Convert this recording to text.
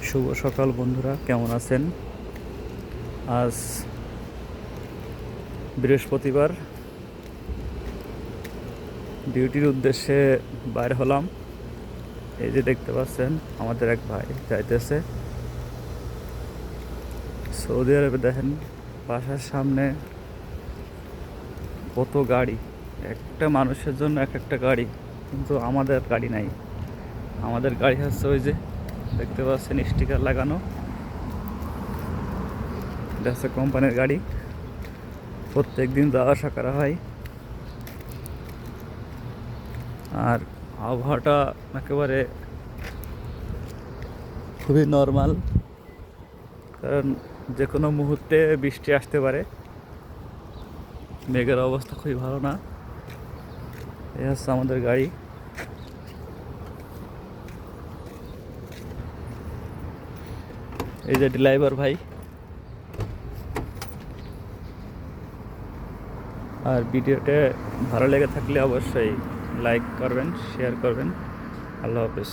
শুভ সকাল বন্ধুরা, কেমন আছেন? আজ বৃহস্পতিবার, ডিউটির উদ্দেশ্যে বাইর হলাম। এই যে দেখতে পাচ্ছেন, আমাদের এক ভাই যাইতেছে সৌদি আরবে। দেখেন বাসার সামনে কত গাড়ি, একটা মানুষের জন্য এক একটা গাড়ি, কিন্তু আমাদের গাড়ি নাই। আমাদের গাড়ি হচ্ছে ওই যে দেখতে পাচ্ছেন স্টিকার লাগানো, এটা হচ্ছে কোম্পানির গাড়ি। প্রত্যেক দিন যাওয়া আসা করা হয়। আর আবহাওয়াটা একেবারে খুবই নর্মাল, কারণ যে কোনো মুহূর্তে বৃষ্টি আসতে পারে। মেঘের অবস্থা খুবই ভালো না। এই হচ্ছে আমাদের গাড়ি। এই যে ড্রাইভার ভাই। আর ভিডিওটা ভালো লেগে থাকলে অবশ্যই লাইক করবেন, শেয়ার করবেন। আল্লাহ হাফেজ।